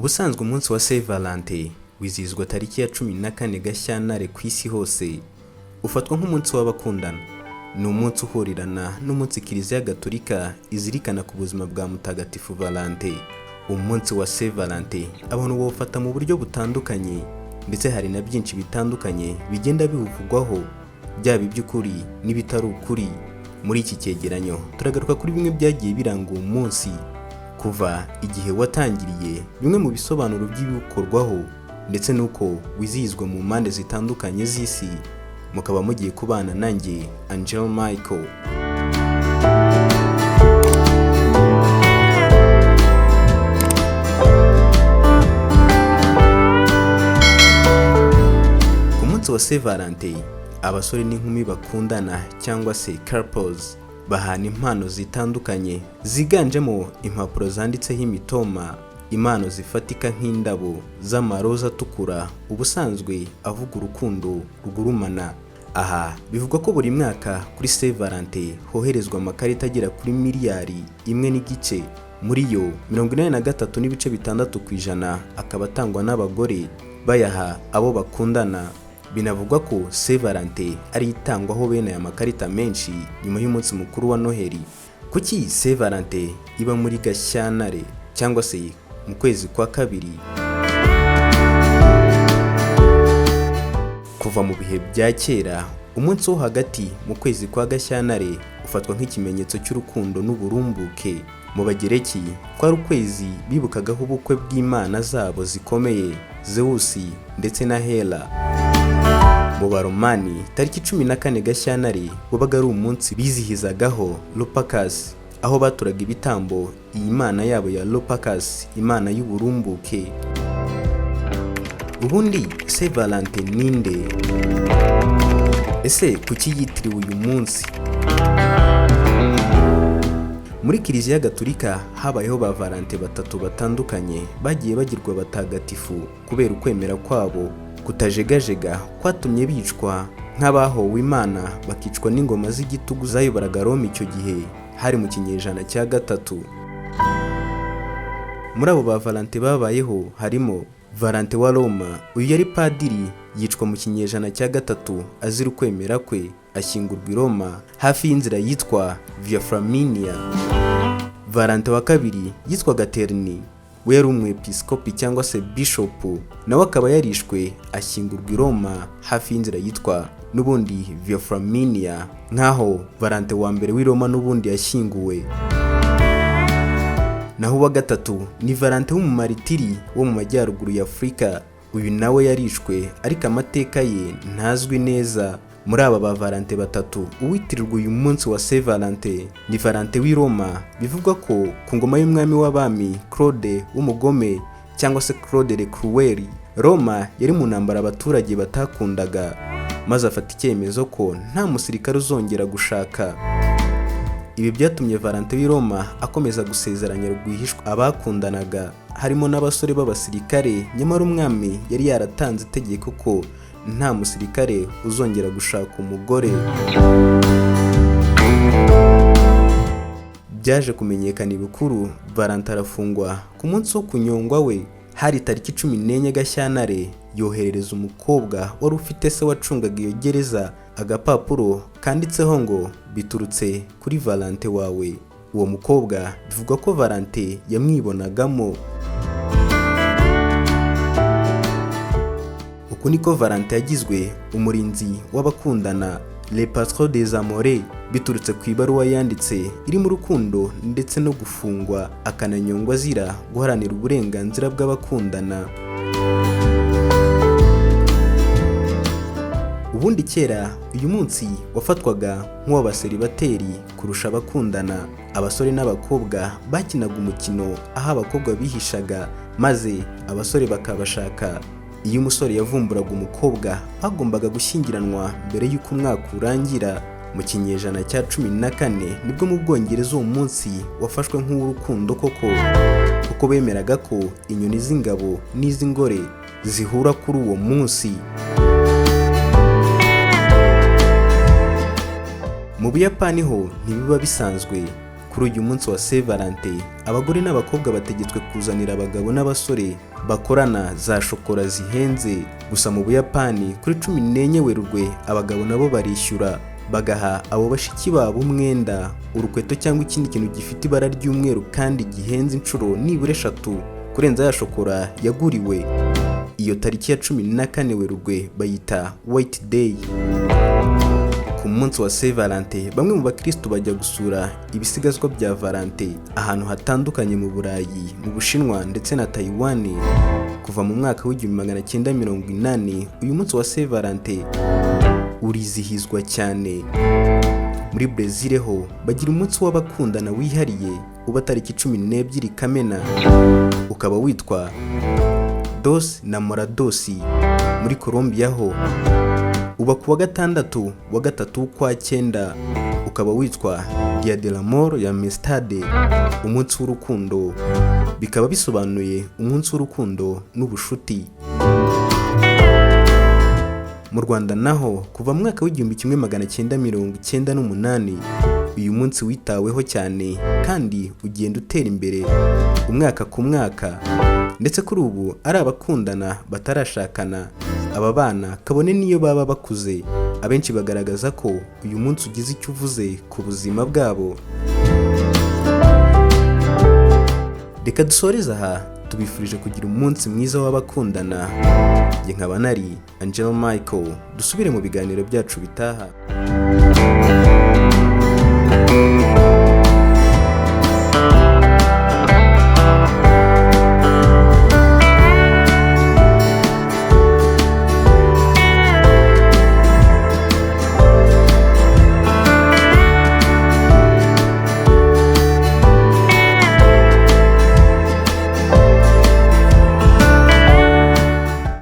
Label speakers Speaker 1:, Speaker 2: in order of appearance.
Speaker 1: Ubusanzwe umunsi wa Saint Valentin wizihizwa tariki ya 14 Gashyantare ku isi hose. Ufatwa nk'umunsi w'abakundana. Ni umunsi uhurirana n'umunsi Kiliziya Gatolika izirikana ku buzima bwa Mutagatifu Valentin. Umunsi wa Saint Valentin abantu bawufata mu buryo butandukanye, ndetse hari na byinshi bitandukanye bigenda bivugwaho, byaba iby'ukuri n'ibitari ukuri. Muri iki cyegeranyo turagaruka kuri bimwe byagiye biranga uwo munsi, kuva igihe watangiriye, bimwe mu bisobanuro by'ibikorwaho, ndetse n'uko wizihizwa mu mpande zitandukanye z'isi. Mukaba mugiye kubana nanjye Angel Michael. Ku munsi wa Saint Valentin, abasore n'inkumi bakundana cyangwa se couples bahana impano zitandukanye, ziganjemo impapuro zanditseho imitoma, impano zifatika nk'indabo z'amaroza atukura, ubusanzwe avuga urukundo rugurumana. Aha bivugwa ko buri mwaka kuri Saint Valentin hoherezwa amakarita agera kuri miliyari 1.5. Muri yo 83.6% akaba atangwa n'abagore bayaha abo bakundana. Binavugwa ko Saint Valentin ari itangwaho bene aya makarita menshi nyuma y'umunsi mukuru wa Noheli. Kuki Saint Valentin iba muri Gashyantare cyangwa se mu kwezi kwa kabiri? Kuva mu bihe bya kera, umunsi wo hagati mu kwezi kwa Gashyantare ufatwa nk'ikimenyetso cy'urukundo n'uburumbuke. Mu Bagereki kwari ukwezi bibukagaho ubukwe bw'imana zabo zikomeye, Zeus ndetse na Hera. Mu Baromani tariki 14 Gashyantare wabaga ari umunsi bizihizagaho Lupercus, aho baturaga ibitambo iyi mana yabo ya Lupercus, imana y'uburumbuke. Ubundi Saint Valentin ninde? Ese kuki yitiriwe uyu munsi? Muri Kiliziya Gatolika habayeho ba Valentin batatu batandukanye bagiye bagirwa batagatifu kubera ukwemera kwabo kutajegajega kwatumye bicwa nk'abahowe Imana, bakicwa n'ingoma z'igitugu zayoboraga Roma icyo gihe, hari mu kinyejana cya 3. Muri abo ba Valentin babayeho harimo Valentin wa Roma. Uyu yari padiri, yicwa mu kinyejana cya 3 azira ukwemera kwe, ashyingurwa i Roma hafi y'inzira yitwa Via Flaminia. Valentin wa kabiri yitwaga Terni, we yari umwepiskopi cyangwa se bishop, nawe akaba yarishwe ashyingurwa i Roma hafi y'inzira yitwa n'ubundi Via Flaminia, nkaho Valentin wa mbere w'i Roma n'ubundi yashyinguwe. Naho uwa gatatu ni Valentin w'umumaritiri wo mu majyaruguru ya Afurika. Uyu nawe yarishwe ariko amateka ye ntazwi neza. Muri aba ba Valentin batatu, uwitirirwa uyu munsi wa Saint Valentin ni Valentin w'i Roma. Bivugwa ko ku ngoma y'umwami w'abami Claude w'umugome cyangwa se Claude le Cruel, Roma yari mu ntambara abaturage batakundaga, maze afata icyemezo ko nta musirikare uzongera gushaka. Ibi byatumye Valentin w'i Roma akomeza gusezeranya rwihishwa abakundanaga, harimo n'abasore b'abasirikare, nyamara umwami yari yaratanze itegeko ko nta musirikare uzongera gushaka umugore. Byaje kumenyekana ibukuru, Valentin arafungwa. Ku munsi wo kunyongwa we hari tariki 14 Gashyantare, yoherereza umukobwa wari ufite se wacungaga iyo gereza agapapuro kanditseho ngo biturutse kuri Valentin wawe. Uwo mukobwa bivugwa ko Valentin yamwibonagamo. Uku niko Valentin yagizwe umurinzi w'abakundana, le patron des amoureux, biturutse ku ibaruwa yanditse irimo urukundo ndetse no gufungwa akananyongwa azira guharanira uburenganzira bw'abakundana. Ubundi kera uyu munsi wafatwaga nk'uw'abaseribateri kurusha abakundana. Abasore n'abakobwa bakinaga umukino aho abakobwa bihishaga maze abasore bakabashaka. Iyo umusore yavumburaga umukobwa bagombaga gushyingiranwa mbere y'uko umwaka urangira. Mu kinyejana cya 14 nibwo mu Bwongereza uwo munsi wafashwe nk'urukundo kuko bemeraga ko inyoni z'ingabo n'iz'ingore zihura kuri uwo munsi. Mu Buyapani ho ntibiba bisanzwe. Ku Kuri uyu munsi wa Saint Valentin, abagore n'abakobwa bategetswe kuzanira abagabo n'abasore bakorana za shokora zihenze. Gusa mu Buyapani kuri 14 Werurwe abagabo nabo barishyura bagaha abo bashiki babo umwenda, urukweto cyangwa ikindi kintu gifite ibara ry'umweru kandi gihenze inshuro nibura 3 kurenza ya shokora yaguriwe. Iyo tariki ya 14 Werurwe bayita White Day. Ku munsi wa Saint Valentin, bamwe mu bakristo bajya gusura ibisigazwa bya Valentin ahantu hatandukanye mu Burayi, mu Bushinwa ndetse na Taiwan. Kuva mu mwaka w'1980 uyu munsi wa Saint Valentin urizihizwa cyane. Muri Brazil ho bagira umunsi w'abakundana wihariye uba tariki 12 Kamena, ukaba witwa Dos Namorados. Muri Colombia ho uba kuwa gatandatu wa gatatu kwa cyenda, ukaba witwa Dia del Amor y Amistad, umunsi w'urukundo. Bikaba bisobanuye umunsi w'urukundo n'ubushuti. Mu Rwanda naho kuva mu mwaka w'1998 uyu munsi witaweho cyane kandi ugenda utera imbere umwaka ku mwaka, ndetse kuri ubu ari abakundana batarashakana, aba bana kabone niyo baba bakuze, abenshi bagaragaza ko uyu munsi ugize icyo uvuze ku buzima bwabo. Reka dusoreze aha, tubifurije kugira umunsi mwiza w'abakundana. Njye nkaba nari Angel Michael, dusubire mu biganiro byacu bitaha.